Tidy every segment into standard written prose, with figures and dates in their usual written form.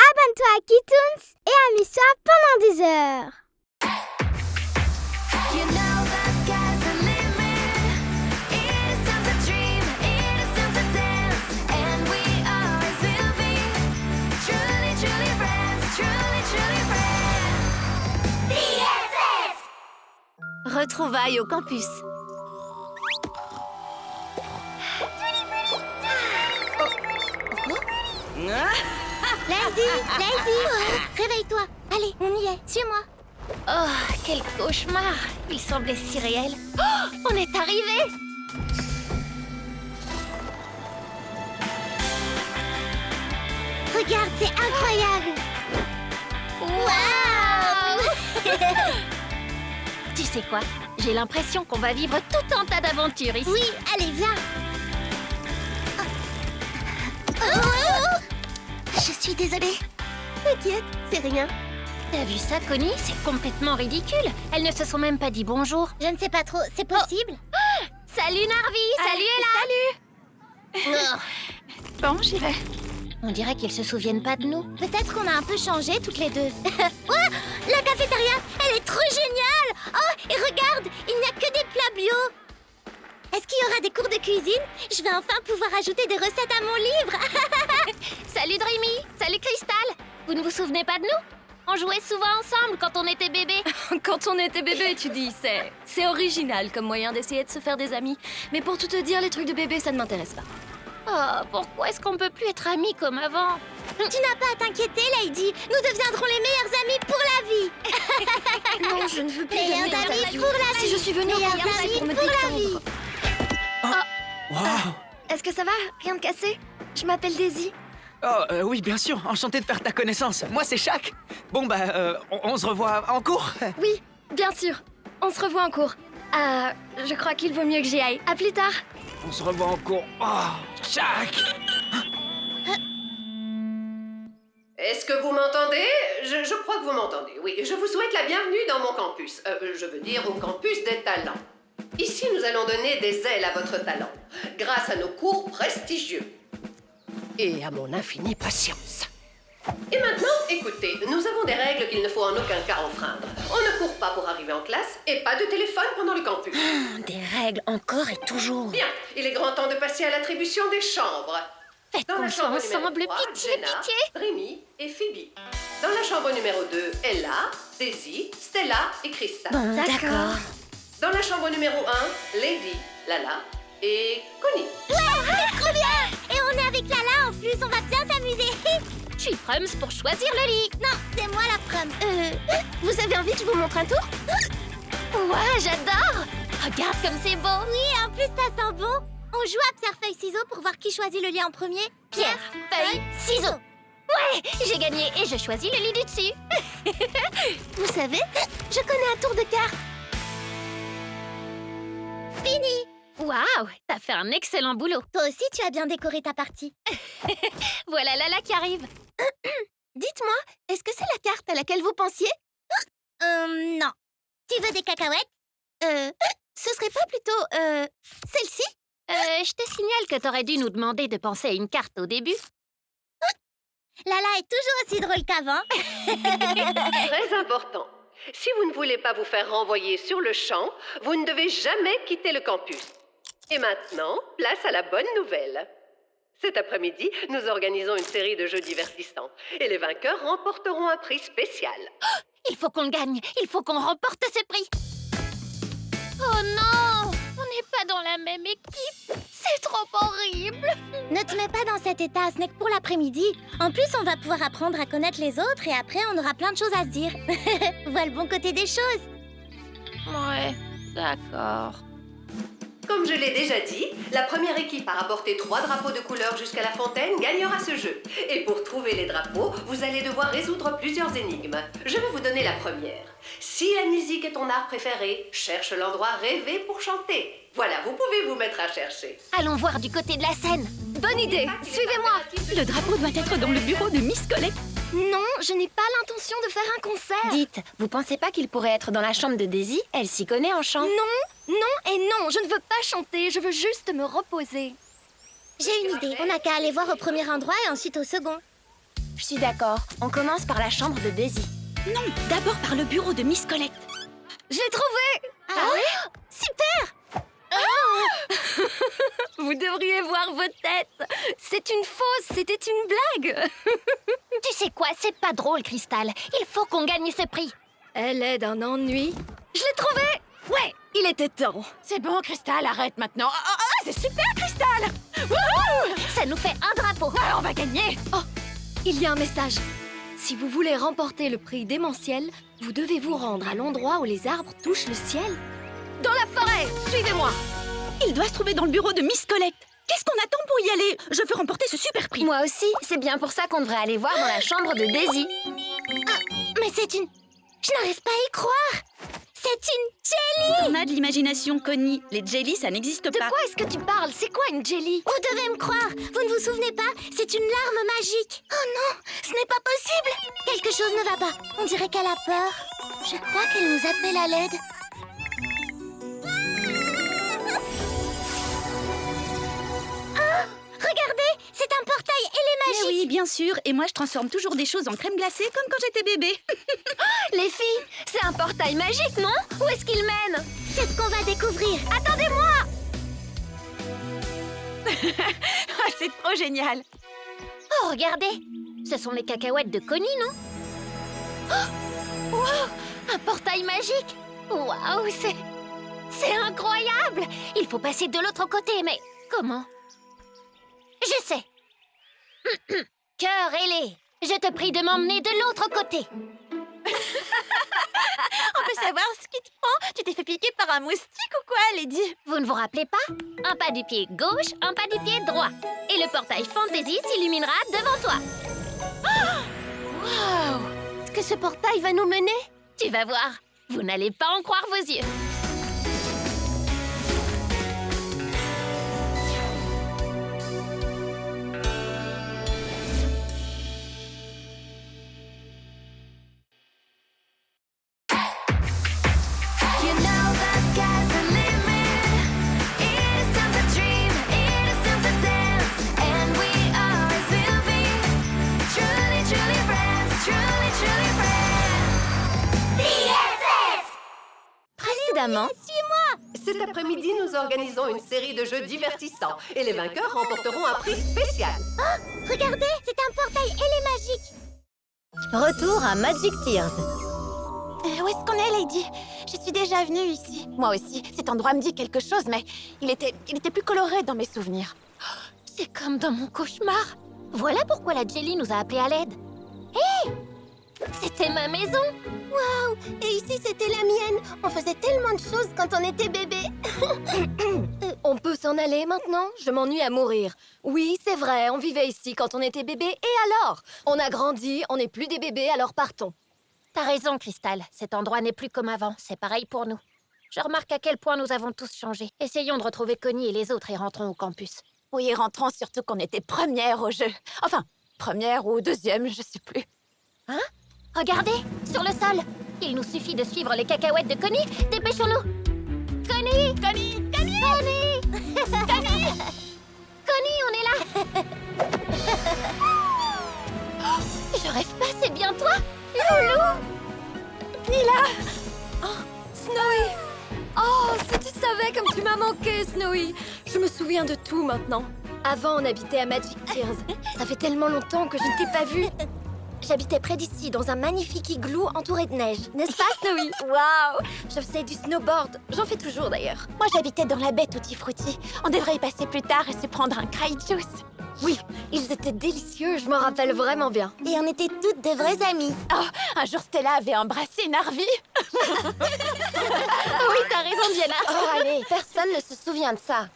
Abonne-toi à Kitoons et amuse-toi pendant des heures. You know the sky's the limit. It is time to dream, it is time to dance, and we always will be truly, truly friends, truly, truly friends. BFF! Retrouvailles au campus. Lady, réveille-toi. Allez, on y est, suis-moi. Oh, quel cauchemar! Il semblait si réel. Oh, on est arrivé! Regarde, c'est incroyable. Waouh! Tu sais quoi? J'ai l'impression qu'on va vivre tout un tas d'aventures ici. Oui, allez, viens. Oh! Je suis désolée. T'inquiète, c'est rien. T'as vu ça, Connie? C'est complètement ridicule. Elles ne se sont même pas dit bonjour. Je ne sais pas trop, c'est possible? Salut Narvi! Salut Ella! Oh. Bon, j'y vais. On dirait qu'ils se souviennent pas de nous. Peut-être qu'on a un peu changé toutes les deux. Oh, la cafétéria, elle est trop géniale! Oh, et regarde, il n'y a que des plats bio. Est-ce qu'il y aura des cours de cuisine? Je vais enfin pouvoir ajouter des recettes à mon livre. Salut Dreamy! Salut Crystal! Vous ne vous souvenez pas de nous? On jouait souvent ensemble quand on était bébés. Quand on était bébé, tu dis, c'est original comme moyen d'essayer de se faire des amis. Mais pour tout te dire, les trucs de bébé, ça ne m'intéresse pas. Oh, pourquoi est-ce qu'on peut plus être amis comme avant? Tu n'as pas à t'inquiéter, Lady. Nous deviendrons les meilleurs amis pour la vie. Non, je ne veux plus Meilleurs de amis interview. pour la vie. Si je suis venue au Meilleurs programme, c'est amis pour me pour la détendre. vie. Waouh! Est-ce que ça va? Rien de cassé? Je m'appelle Daisy. Oh, oui, bien sûr, enchanté de faire ta connaissance. Moi, c'est Shaq. Bon, on se revoit en cours. Oui, bien sûr. On se revoit en cours. Je crois qu'il vaut mieux que j'y aille. À plus tard. On se revoit en cours. Oh, Shaq! Est-ce que vous m'entendez? Je crois que vous m'entendez, oui. Je vous souhaite la bienvenue dans mon campus. Je veux dire au campus des talents. Ici, nous allons donner des ailes à votre talent, grâce à nos cours prestigieux. Et à mon infinie patience. Et maintenant, écoutez, nous avons des règles qu'il ne faut en aucun cas enfreindre. On ne court pas pour arriver en classe et pas de téléphone pendant le campus. Des règles encore et toujours. Bien, il est grand temps de passer à l'attribution des chambres. Faites Dans qu'on la soit chambre ensemble, numéro 3, pitié, Jenna, pitié. Rémi et Phoebe. Dans la chambre numéro 2, Ella, Daisy, Stella et Krista. D'accord. Dans la chambre numéro 1, Lady, Lala et Connie. Trop bien! Et on est avec Lala en plus, on va bien s'amuser. Je suis prums pour choisir le lit. Non, c'est moi la prom. Vous avez envie que je vous montre un tour? Ouais, j'adore. Regarde comme c'est beau. Oui, en plus ça sent bon. On joue à pierre-feuille-ciseaux pour voir qui choisit le lit en premier. Pierre, feuille, ciseaux. Ouais, j'ai gagné et je choisis le lit du dessus. Vous savez, je connais un tour de cartes. Fini. Waouh, t'as fait un excellent boulot. Toi aussi, tu as bien décoré ta partie. Voilà Lala qui arrive. Dites-moi, est-ce que c'est la carte à laquelle vous pensiez? Non. Tu veux des cacahuètes? Ce serait pas plutôt, celle-ci? Je te signale que t'aurais dû nous demander de penser à une carte au début. Lala est toujours aussi drôle qu'avant. Très important. Si vous ne voulez pas vous faire renvoyer sur le champ, vous ne devez jamais quitter le campus. Et maintenant, place à la bonne nouvelle. Cet après-midi, nous organisons une série de jeux divertissants. Et les vainqueurs remporteront un prix spécial. Il faut qu'on le gagne. Il faut qu'on remporte ce prix. Oh non, on n'est pas dans la même équipe. C'est trop horrible. Ne te mets pas dans cet état, ce n'est que pour l'après-midi. En plus, on va pouvoir apprendre à connaître les autres et après, on aura plein de choses à se dire. Vois le bon côté des choses. Ouais, d'accord. Comme je l'ai déjà dit, la première équipe à rapporter 3 drapeaux de couleur jusqu'à la fontaine gagnera ce jeu. Et pour trouver les drapeaux, vous allez devoir résoudre plusieurs énigmes. Je vais vous donner la première. Si la musique est ton art préféré, cherche l'endroit rêvé pour chanter. Voilà, vous pouvez vous mettre à chercher. Allons voir du côté de la scène. Bonne idée. Suivez-moi. Le drapeau doit être dans le bureau de Miss Colette. Non, je n'ai pas l'intention de faire un concert. Dites, vous pensez pas qu'il pourrait être dans la chambre de Daisy? Elle s'y connaît en chant. Non, non et non, je ne veux pas chanter, je veux juste me reposer. J'ai une idée. On n'a qu'à aller voir au premier endroit et ensuite au second. Je suis d'accord. On commence par la chambre de Daisy. Non, d'abord par le bureau de Miss Collect. Je l'ai trouvé! Ah ouais? Super! Vous devriez voir vos têtes. C'est une fausse, c'était une blague. Tu sais quoi? C'est pas drôle, Cristal. Il faut qu'on gagne ce prix. Elle est d'un ennui. Je l'ai trouvé! Ouais, il était temps. C'est bon, Cristal, arrête maintenant. C'est super, Cristal. Wouhou! Ça nous fait un drapeau. Ah, on va gagner. Oh, il y a un message. Si vous voulez remporter le prix démentiel, vous devez vous rendre à l'endroit où les arbres touchent le ciel. Dans la forêt, suivez-moi. Il doit se trouver dans le bureau de Miss Collect. Qu'est-ce qu'on attend pour y aller? Je veux remporter ce super prix. Moi aussi, c'est bien pour ça qu'on devrait aller voir dans la chambre de Daisy. Mais c'est une... Je n'arrive pas à y croire. C'est une jelly. On a de l'imagination, Connie. Les jellies, ça n'existe De pas. quoi est-ce que tu parles? C'est quoi une jelly? Vous devez me croire. Vous ne vous souvenez pas? C'est une larme magique. Oh non, ce n'est pas possible. Quelque chose ne va pas. On dirait qu'elle a peur. Je crois qu'elle nous appelle à l'aide. Regardez, c'est un portail et les Mais magiques. oui, bien sûr. Et moi, je transforme toujours des choses en crème glacée comme quand j'étais bébé. Les filles, c'est un portail magique, non? Où est-ce qu'il mène? C'est ce qu'on va découvrir. Attendez-moi. C'est trop génial. Oh, regardez. Ce sont les cacahuètes de Connie, non? Oh, wow, un portail magique. Waouh, c'est incroyable. Il faut passer de l'autre côté, mais comment? Je sais. Cœur ailé, je te prie de m'emmener de l'autre côté. On peut savoir ce qui te prend? Tu t'es fait piquer par un moustique ou quoi, Lady? Vous ne vous rappelez pas? Un pas du pied gauche, un pas du pied droit. Et le portail Fantasy s'illuminera devant toi. Waouh! Est-ce que ce portail va nous mener? Tu vas voir. Vous n'allez pas en croire vos yeux. You know the sky's the limit. It is time to dream. It is time to dance, and we always will be. Truly, truly friends. Truly, truly friends. BFF. Précédemment, Cet après-midi, nous organisons une série de jeux divertissants et les vainqueurs remporteront un prix spécial. Regardez, c'est un portail ailé magique. retour à Magic Tears. Où est-ce qu'on est, Lady? Je suis déjà venue ici. Moi aussi. Cet endroit me dit quelque chose, mais il était plus coloré dans mes souvenirs. C'est comme dans mon cauchemar. Voilà pourquoi la Jelly nous a appelés à l'aide. Hé! C'était ma maison. Waouh! Et ici, c'était la mienne. On faisait tellement de choses quand on était bébé. On peut s'en aller maintenant? Je m'ennuie à mourir. Oui, c'est vrai, on vivait ici quand on était bébé, et alors? On a grandi, on n'est plus des bébés, alors partons. T'as raison, Cristal. Cet endroit n'est plus comme avant. C'est pareil pour nous. Je remarque à quel point nous avons tous changé. Essayons de retrouver Connie et les autres et rentrons au campus. Oui, rentrons surtout qu'on était première au jeu. Enfin, première ou deuxième, je sais plus. Hein? Regardez, sur le sol. Il nous suffit de suivre les cacahuètes de Connie. Dépêchons-nous. Connie! Connie! Connie! Connie! Connie! Connie, on est là. Je rêve pas, c'est bien toi? Loulou! Snowy! Oh, si tu savais comme tu m'as manqué, Snowy! Je me souviens de tout maintenant. Avant, on habitait à Magic Tears. Ça fait tellement longtemps que je ne t'ai pas vue. J'habitais près d'ici, dans un magnifique igloo entouré de neige. N'est-ce pas, Snowy? Waouh! Je faisais du snowboard. J'en fais toujours, d'ailleurs. Moi, j'habitais dans la baie Tutti Frutti. On devrait y passer plus tard et se prendre un cry juice. Oui, ils étaient délicieux, je m'en rappelle vraiment bien. Et on était toutes de vraies amies. Oh, un jour, Stella avait embrassé Narvi. Oui, t'as raison, Diana. Oh, allez, personne ne se souvient de ça.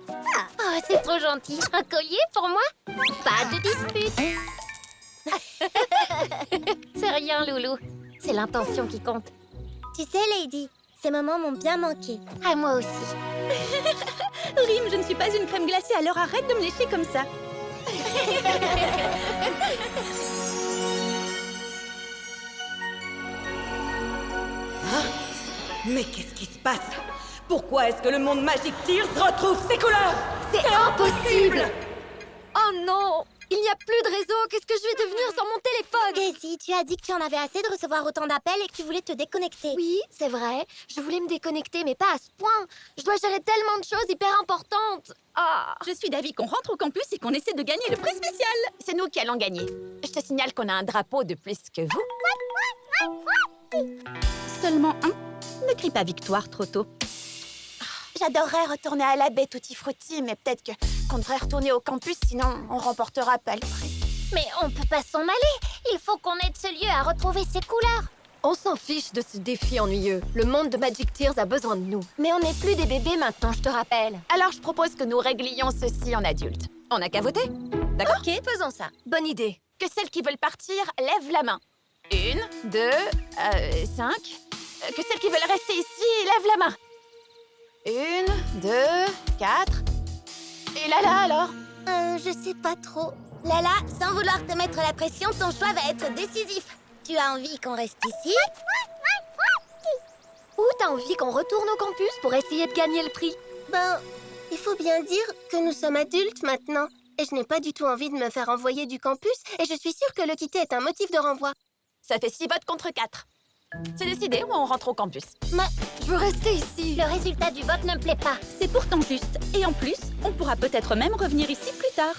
Oh, c'est trop gentil. Un collier pour moi? Pas de dispute. C'est rien, Loulou. C'est l'intention qui compte. Tu sais, Lady, ces moments m'ont bien manqué. À moi aussi. Rim, je ne suis pas une crème glacée, alors arrête de me lécher comme ça. Mais qu'est-ce qui se passe? Pourquoi est-ce que le monde Magic Tears retrouve ses couleurs? C'est impossible! Oh non! Il n'y a plus de réseau! Qu'est-ce que je vais devenir sans mon téléphone? Daisy, tu as dit que tu en avais assez de recevoir autant d'appels et que tu voulais te déconnecter. Oui, c'est vrai. Je voulais me déconnecter, mais pas à ce point. Je dois gérer tellement de choses hyper importantes. Ah! Je suis d'avis qu'on rentre au campus et qu'on essaie de gagner le prix spécial. C'est nous qui allons gagner. Je te signale qu'on a un drapeau de plus que vous. Seulement un. Ne crie pas victoire trop tôt. J'adorerais retourner à la baie Tutti Frutti, mais peut-être qu'on devrait retourner au campus, sinon on remportera pas le prix. Mais on peut pas s'en aller. Il faut qu'on aide ce lieu à retrouver ses couleurs. On s'en fiche de ce défi ennuyeux. Le monde de Magic Tears a besoin de nous. Mais on n'est plus des bébés maintenant, je te rappelle. Alors je propose que nous réglions ceci en adultes. On n'a qu'à voter. D'accord? Ok, faisons ça. Bonne idée. Que celles qui veulent partir lèvent la main. 1, 2, 5. Que celles qui veulent rester ici lèvent la main. 1, 2, 4. Et Lala alors? Je sais pas trop. Lala, sans vouloir te mettre la pression, ton choix va être décisif. Tu as envie qu'on reste ici? Ou t'as envie qu'on retourne au campus pour essayer de gagner le prix? Ben, il faut bien dire que nous sommes adultes maintenant. Et je n'ai pas du tout envie de me faire envoyer du campus. Et je suis sûre que le quitter est un motif de renvoi. Ça fait 6 votes contre 4. C'est décidé ou on rentre au campus? Je veux rester ici. Le résultat du vote ne me plaît pas. C'est pourtant juste. Et en plus, on pourra peut-être même revenir ici plus tard.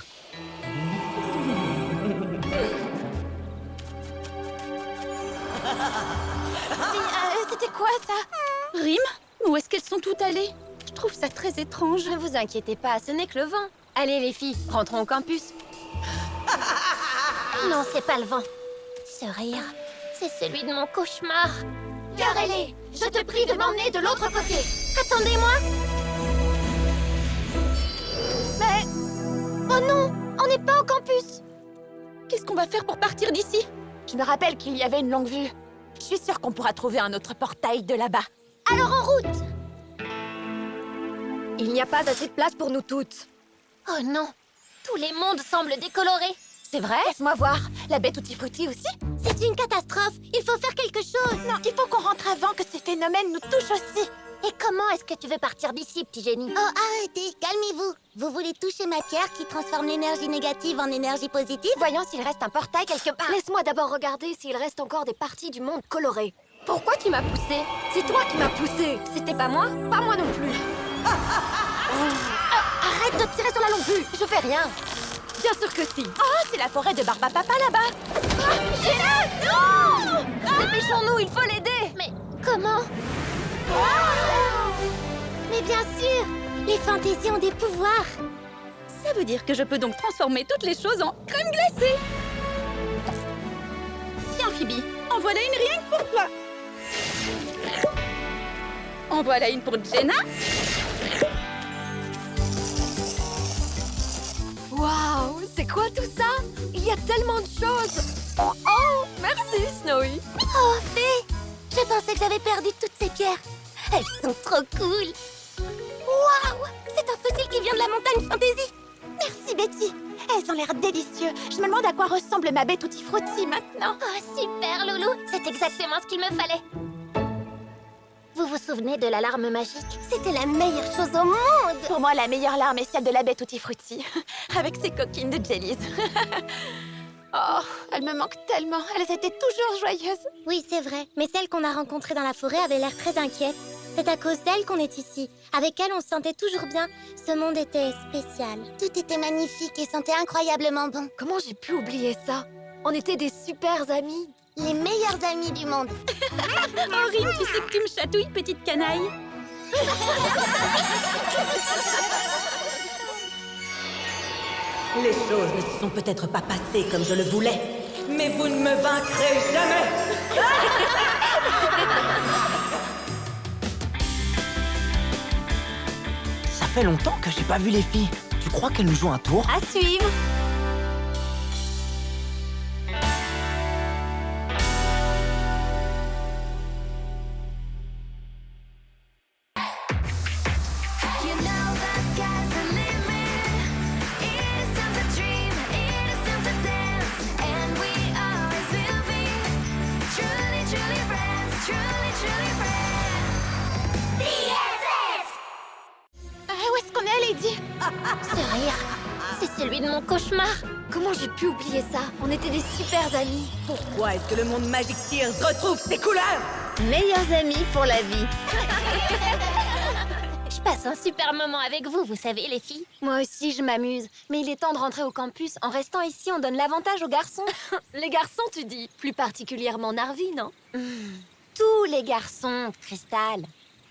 C'était quoi ça? Rim, où est-ce qu'elles sont toutes allées? Je trouve ça très étrange. Ne vous inquiétez pas, ce n'est que le vent. Allez les filles, rentrons au campus. Non, c'est pas le vent. Ce rire, c'est celui de mon cauchemar. Carelé, je te prie de m'emmener de l'autre côté. Attendez-moi. Mais... Oh non, on n'est pas au campus. Qu'est-ce qu'on va faire pour partir d'ici? Je me rappelle qu'il y avait une longue vue. Je suis sûre qu'on pourra trouver un autre portail de là-bas. Alors en route. Il n'y a pas assez de place pour nous toutes. Oh non, tous les mondes semblent décolorés. C'est vrai? Laisse-moi voir. La baie Tutti Frutti aussi? C'est une catastrophe. Il faut faire quelque chose. Non, il faut qu'on rentre avant que ces phénomènes nous touchent aussi. Et comment est-ce que tu veux partir d'ici, petit génie? Oh, arrêtez, calmez-vous. Vous voulez toucher ma pierre qui transforme l'énergie négative en énergie positive? Voyons s'il reste un portail quelque part. Laisse-moi d'abord regarder s'il reste encore des parties du monde colorées. Pourquoi tu m'as poussé? C'est toi qui m'as poussé. C'était pas moi? Pas moi non plus. Arrête de tirer sur la longue vue. Je fais rien. Bien sûr que si. Oh, c'est la forêt de Barbapapa là-bas. Dépêchons-nous, il faut l'aider. Mais comment? Mais bien sûr, les fantaisies ont des pouvoirs. Ça veut dire que je peux donc transformer toutes les choses en crème glacée. Tiens, Phoebe, en voilà une rien que pour toi. En voilà une pour Jenna. Waouh, c'est quoi tout ça? Il y a tellement de choses. Oh, merci Snowy. Oh, Fée, je pensais que j'avais perdu toutes ces pierres. Elles sont trop cool. Waouh, c'est un fossile qui vient de la montagne Fantasy. Merci, Betty. Elles ont l'air délicieux. Je me demande à quoi ressemble ma baie Tutti Frutti maintenant. Oh, super, Loulou. C'est exactement ce qu'il me fallait. Vous vous souvenez de l'alarme magique? C'était la meilleure chose au monde. Pour moi, la meilleure larme est celle de la baie Tutti Frutti, avec ses coquines de jellies. Oh, elles me manquent tellement. Elles étaient toujours joyeuses. Oui, c'est vrai. Mais celle qu'on a rencontrée dans la forêt avait l'air très inquiète. C'est à cause d'elle qu'on est ici. Avec elle, on se sentait toujours bien. Ce monde était spécial. Tout était magnifique et sentait incroyablement bon. Comment j'ai pu oublier ça? On était des super amis. Les meilleurs amis du monde. Oh, Rim, tu sais que tu me chatouilles, petite canaille. Les choses ne se sont peut-être pas passées comme je le voulais, mais vous ne me vaincrez jamais. Ça fait longtemps que j'ai pas vu les filles. Tu crois qu'elles nous jouent un tour? À suivre. You know the sky's the limit. It is time to dream. It is time to dance, and we always will be. Truly, truly friends. Truly, truly friends. BFFs. Où est-ce qu'on est, Lady? cauchemar. Comment j'ai pu oublier ça? On était des super amis. Pourquoi est-ce que le monde Magic Tears retrouve ses couleurs? Meilleurs amis pour la vie. Je passe un super moment avec vous, vous savez, les filles. Moi aussi, je m'amuse. Mais il est temps de rentrer au campus. En restant ici, on donne l'avantage aux garçons. Les garçons, tu dis? Plus particulièrement Narvi, non? Tous les garçons, Crystal.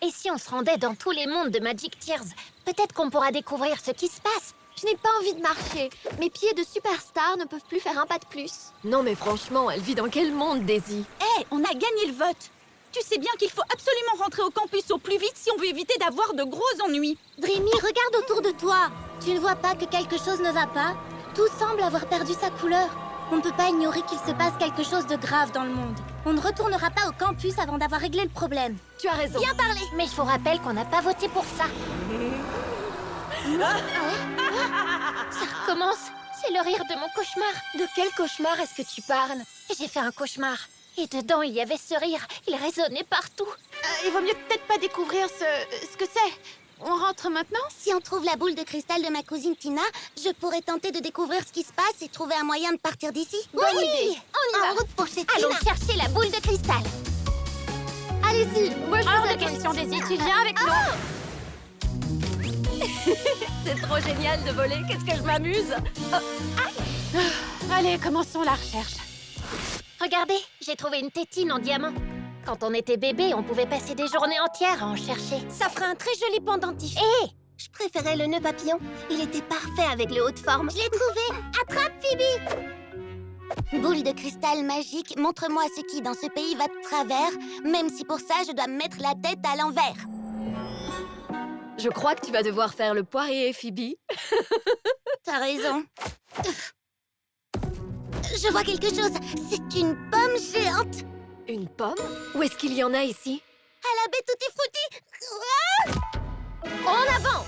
Et si on se rendait dans tous les mondes de Magic Tears, peut-être qu'on pourra découvrir ce qui se passe. Je n'ai pas envie de marcher. Mes pieds de superstar ne peuvent plus faire un pas de plus. Non, mais franchement, elle vit dans quel monde, Daisy? Hé, on a gagné le vote. Tu sais bien qu'il faut absolument rentrer au campus au plus vite si on veut éviter d'avoir de gros ennuis. Dreamy, regarde autour de toi. Tu ne vois pas que quelque chose ne va pas? Tout semble avoir perdu sa couleur. On ne peut pas ignorer qu'il se passe quelque chose de grave dans le monde. On ne retournera pas au campus avant d'avoir réglé le problème. Tu as raison. Bien parlé. Mais je vous rappelle qu'on n'a pas voté pour ça. Ça recommence. C'est le rire de mon cauchemar. De quel cauchemar est-ce que tu parles? J'ai fait un cauchemar. Et dedans, il y avait ce rire. Il résonnait partout. Il vaut mieux peut-être pas découvrir ce que c'est. On rentre maintenant? Si on trouve la boule de cristal de ma cousine Tina, je pourrais tenter de découvrir ce qui se passe et trouver un moyen de partir d'ici. Bonne idée. On y va. En route pour chez Tina. Allons chercher la boule de cristal. Allez-y, moi je Hors vous de attends question, ici. Daisy, tu viens avec nous. C'est trop génial de voler. Qu'est-ce que je m'amuse. Allez, commençons la recherche. Regardez, j'ai trouvé une tétine en diamant. Quand on était bébé, on pouvait passer des journées entières à en chercher. Ça ferait un très joli pendentif. Hé, Je préférais le nœud papillon. Il était parfait avec le haut de forme. je l'ai trouvé. Attrape, Phoebe. Boule de cristal magique, montre-moi ce qui dans ce pays va de travers, même si pour ça je dois me mettre la tête à l'envers. Je crois que tu vas devoir faire le poirier, Phoebe. T'as raison. Je vois quelque chose. C'est une pomme géante. Une pomme? Où est-ce qu'il y en a ici? À la baie Tutti Frutti. En avant!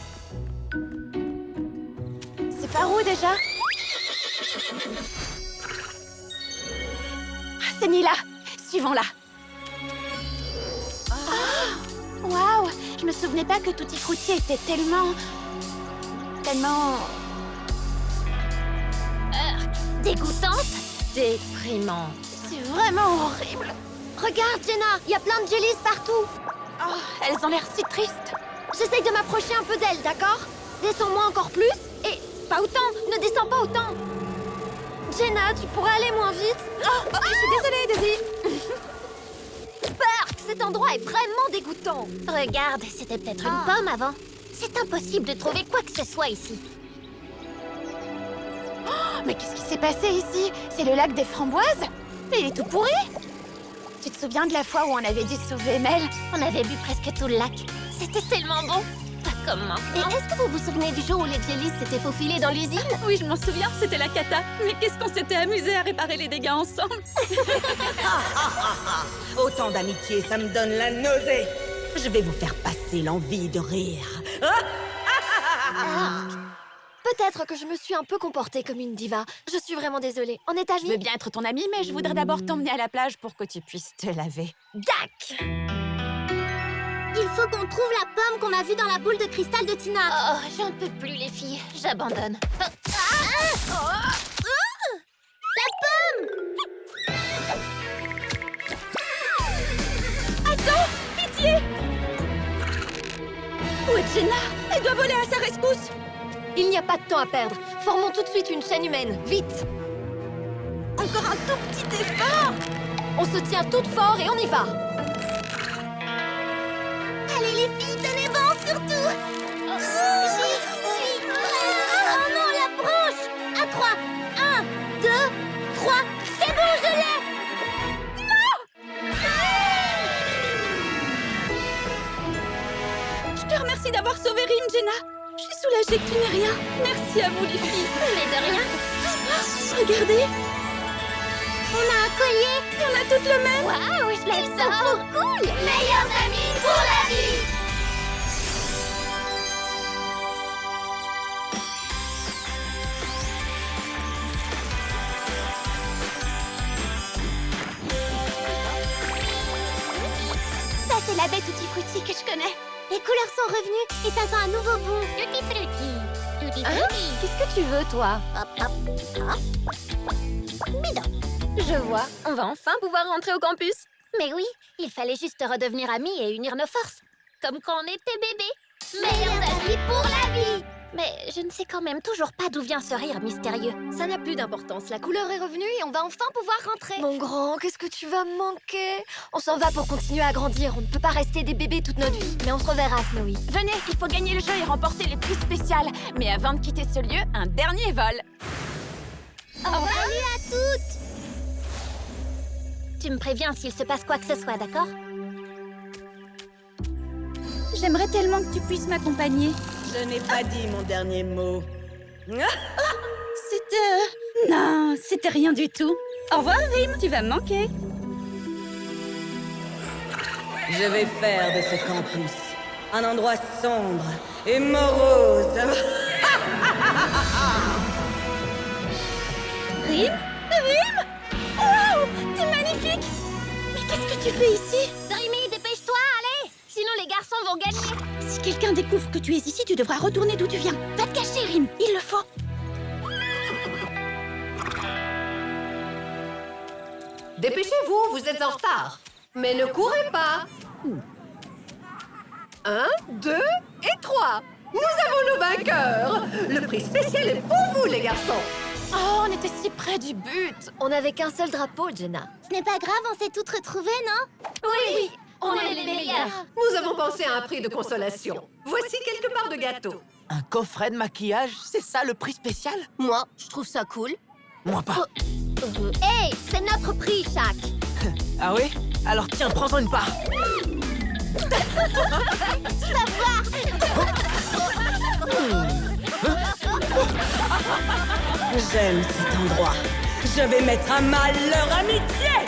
C'est par où déjà? C'est Nila. Suivons-la. Waouh! Je me souvenais pas que Tutti Frutti était tellement... Dégoûtante. Déprimant. C'est vraiment horrible. Regarde, Jenna, il y a plein de jellies partout. Oh, elles ont l'air si tristes. J'essaye de m'approcher un peu d'elle, d'accord? Descends-moi encore plus et pas autant, ne descends pas autant. Jenna, tu pourrais aller moins vite? Je suis désolée, Daisy. Burk, cet endroit est vraiment dégoûtant. Regarde, c'était peut-être une pomme avant. C'est impossible de trouver quoi que ce soit ici. Mais qu'est-ce qui s'est passé ici? C'est le lac des framboises? Mais il est tout pourri. Tu te souviens de la fois où on avait dû sauver Mel? On avait bu presque tout le lac. C'était tellement bon. Pas comme Et maintenant. est-ce que vous vous souvenez du jour où les jellies s'étaient faufilés dans l'usine? Oui, je m'en souviens, c'était la cata. Mais qu'est-ce qu'on s'était amusé à réparer les dégâts ensemble. Autant d'amitié, ça me donne la nausée. Je vais vous faire passer l'envie de rire. Peut-être que je me suis un peu comportée comme une diva. Je suis vraiment désolée. On est Je amis? veux bien être ton amie, mais je voudrais d'abord t'emmener à la plage pour que tu puisses te laver. Dac! Il faut qu'on trouve la pomme qu'on a vue dans la boule de cristal de Tina. Ah. Oh, j'en peux plus, les filles. J'abandonne. Où est Jenna? Elle doit voler à sa rescousse. Il n'y a pas de temps à perdre. Formons tout de suite une chaîne humaine. Vite! Encore un tout petit effort. On se tient toutes fort et on y va. Allez, les filles, tenez bon, surtout. J'y suis prête. Oh non, la branche. À 3. 1, 2, 3. C'est bon, je l'ai. Je te remercie d'avoir sauvé Rim, Jenna. Je suis soulagée que tu n'aies rien. Merci à vous, les filles. Mais de rien. Regardez, On a un collier. on a toutes le même. Waouh, je l'aime ça. Trop cool. Meilleurs amis pour la vie. Ça, c'est la baie Tutti Frutti que je connais. Les couleurs sont revenues et ça sent un nouveau goût. Tutti Frutti. Qu'est-ce que tu veux, toi? Hop, hop, hop. Bidon. Je vois. On va enfin pouvoir rentrer au campus. Mais oui, il fallait juste redevenir amis et unir nos forces. Comme quand on était bébés. Meilleurs amis pour la vie. Mais je ne sais quand même toujours pas d'où vient ce rire mystérieux. Ça n'a plus d'importance. La couleur est revenue et on va enfin pouvoir rentrer. Mon grand, qu'est-ce que tu vas me manquer? On s'en va pour continuer à grandir. On ne peut pas rester des bébés toute notre vie. Mais on se reverra, Snowy. Venez, il faut gagner le jeu et remporter les prix spéciaux. Mais avant de quitter ce lieu, un dernier vol. Salut à toutes. Tu me préviens s'il se passe quoi que ce soit, d'accord? J'aimerais tellement que tu puisses m'accompagner. Je n'ai pas dit mon dernier mot. Non, c'était rien du tout. Au revoir, Rim, tu vas me manquer. Je vais faire de ce campus un endroit sombre et morose. Rim? Wow, t'es magnifique! Mais qu'est-ce que tu fais ici? Dreamy, dépêche-toi, allez! Sinon les garçons vont gagner! Si quelqu'un découvre que tu es ici, tu devras retourner d'où tu viens. Va te cacher, Rim, il le faut. Dépêchez-vous, vous êtes en retard. Mais ne courez pas. 1, 2 et 3. Nous avons nos vainqueurs. Le prix spécial est pour vous, les garçons. Oh, on était si près du but. On n'avait qu'un seul drapeau, Jenna. Ce n'est pas grave, on s'est toutes retrouvées, non? Oui, on est les meilleurs. Nous avons pensé à un prix de consolation. Voici quelques parts de gâteau. Un coffret de maquillage, c'est ça le prix spécial? Moi, je trouve ça cool. Moi pas. Hey, c'est notre prix, Shaq! Ah oui? Alors tiens, prends-en une part. J'aime cet endroit. Je vais mettre à mal leur amitié.